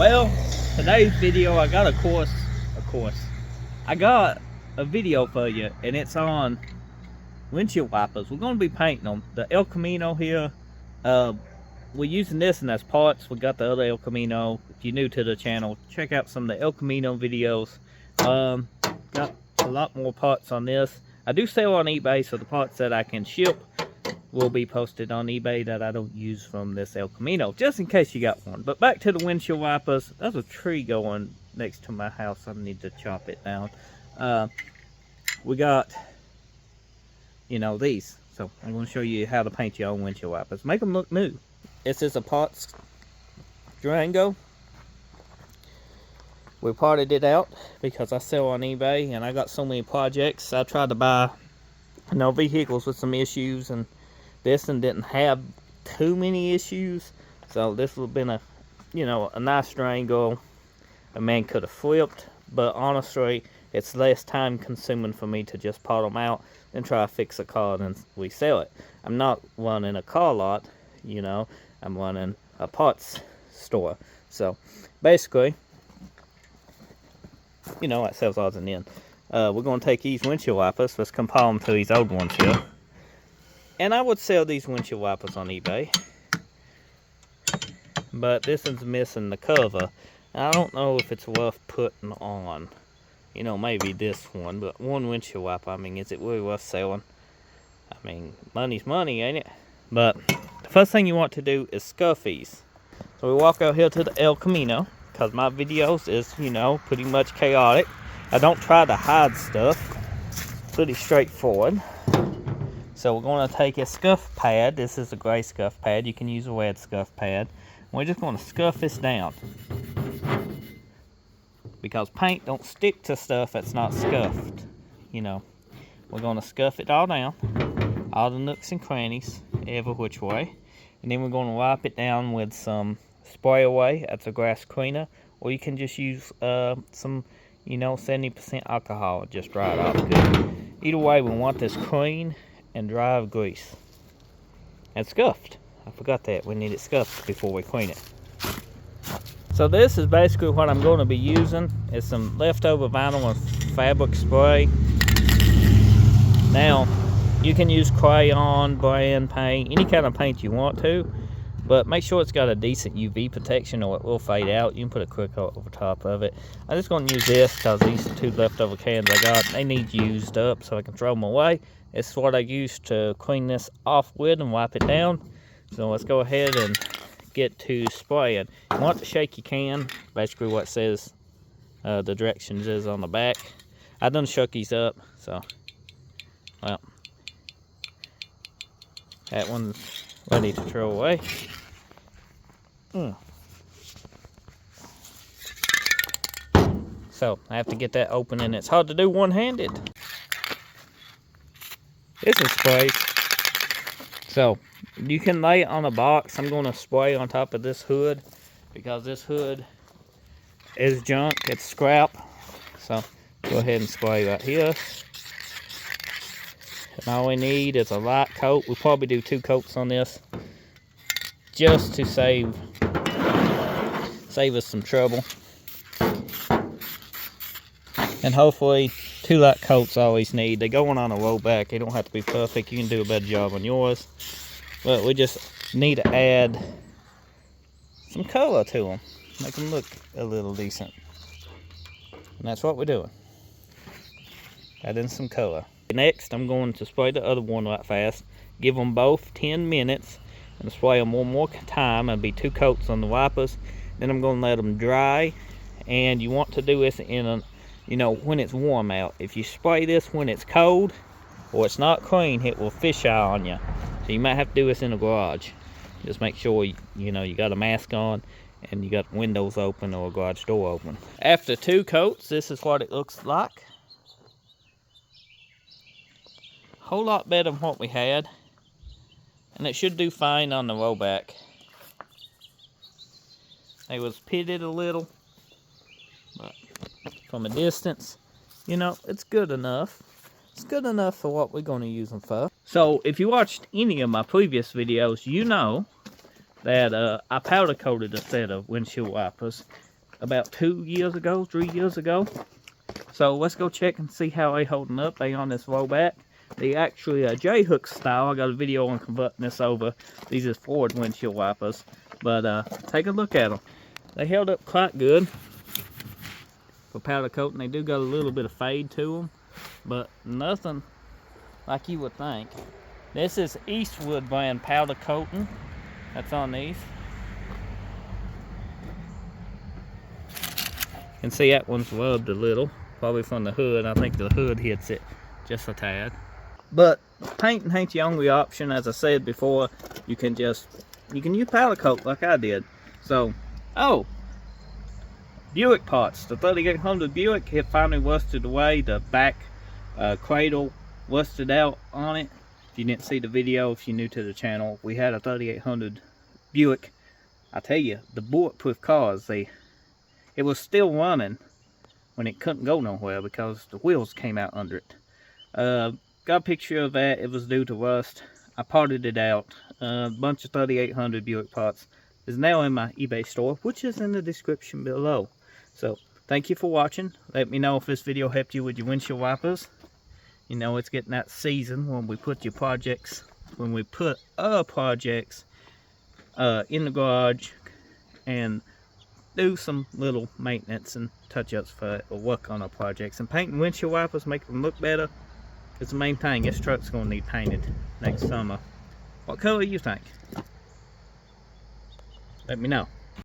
Well, today's video, I got I got a video for you, and it's on windshield wipers. We're going to be painting them. The El Camino here, we're using this and as parts. We got the other El Camino. If you're new to the channel, check out some of the El Camino videos. Got a lot more parts on this. I do sell on eBay, so the parts that I can ship will be posted on eBay that I don't use from this El Camino, just in case you got one. But back to the windshield wipers. There's a tree going next to my house. I need to chop it down. We got, these. So I'm going to show you how to paint your own windshield wipers. Make them look new. This is a parts Durango. We parted it out because I sell on eBay and I got so many projects. I tried to buy, vehicles with some issues, and this one didn't have too many issues. So this would have been a nice Durango a man could have flipped. But honestly, it's less time consuming for me to just part them out and try to fix a car and we sell it. I'm not running a car lot, I'm running a parts store. So basically, that sells odds and ends. We're going to take these windshield wipers. Let's compare them to these old ones here. And I would sell these windshield wipers on eBay. But this one's missing the cover. I don't know if it's worth putting on. Maybe this one. But one windshield wiper, is it really worth selling? Money's money, ain't it? But the first thing you want to do is scuff these. So we walk out here to the El Camino, because my videos is, pretty much chaotic. I don't try to hide stuff. Pretty straightforward. So we're going to take a scuff pad. This is a gray scuff pad. You can use a red scuff pad. We're just going to scuff this down, because paint don't stick to stuff that's not scuffed. We're going to scuff it all down, all the nooks and crannies, every which way. And then we're going to wipe it down with some spray away. That's a grass cleaner. Or you can just use some 70% alcohol and just dry it off good. Either way, we want this clean and dry of grease. And scuffed. I forgot that. We need it scuffed before we clean it. So this is basically what I'm going to be using. It's some leftover vinyl and fabric spray. Now, you can use crayon, brand paint, any kind of paint you want to. But make sure it's got a decent UV protection or it will fade out. You can put a quick coat over top of it. I'm just going to use this because these two leftover cans I got, they need used up so I can throw them away. It's what I use to clean this off with and wipe it down. So let's go ahead and get to spraying. You want to shake your can. Basically what it says, the directions is on the back. I done shook these up, so, well, that one's ready to throw away. So I have to get that open, and it's hard to do one-handed. This is spray. So you can lay it on a box. I'm going to spray on top of this hood because this hood is junk. It's scrap. So go ahead and spray right here. And all we need is a light coat. We'll probably do 2 coats on this just to save us some trouble. And hopefully 2 light coats always need. They go on a rollback. They don't have to be perfect. You can do a better job on yours. But we just need to add some color to them. Make them look a little decent. And that's what we're doing. Add in some color. Next, I'm going to spray the other one right fast. Give them both 10 minutes. And spray them one more time. It'll be 2 coats on the wipers. Then I'm going to let them dry. And you want to do this in a, when it's warm out. If you spray this when it's cold or it's not clean, it will fisheye on you. So you might have to do this in the garage. Just make sure you got a mask on and you got windows open or a garage door open. After 2 coats, this is what it looks like. Whole lot better than what we had. And it should do fine on the rollback. It was pitted a little, but from a distance, it's good enough. It's good enough for what we're going to use them for. So if you watched any of my previous videos, you know that I powder coated a set of windshield wipers. about 2 years ago, 3 years ago. So let's go check and see how they holding up. They on this rollback. They actually J-hook style. I got a video on converting this over. These is forward windshield wipers. But take a look at them. They held up quite good for powder coating. They do got a little bit of fade to them, but nothing like you would think. This is Eastwood brand powder coating that's on these. You can see that one's rubbed a little, probably from the hood. I think the hood hits it just a tad. But painting ain't the only option. As I said before, you can use powder coat like I did. So, oh, Buick parts. The 3800 Buick, it finally rusted away. The back cradle rusted out on it. If you didn't see the video, if you're new to the channel, we had a 3800 Buick. I tell you, the bulletproof cars, it was still running when it couldn't go nowhere because the wheels came out under it. Got a picture of that. It was due to rust. I parted it out. A bunch of 3800 Buick parts is now in my eBay store, which is in the description below. So, thank you for watching. Let me know if this video helped you with your windshield wipers. You know, it's getting that season when we put our projects in the garage and do some little maintenance and touch-ups for it, or work on our projects. And painting windshield wipers, make them look better. It's the main thing. This truck's going to need painted next summer. What color do you think? Let me know.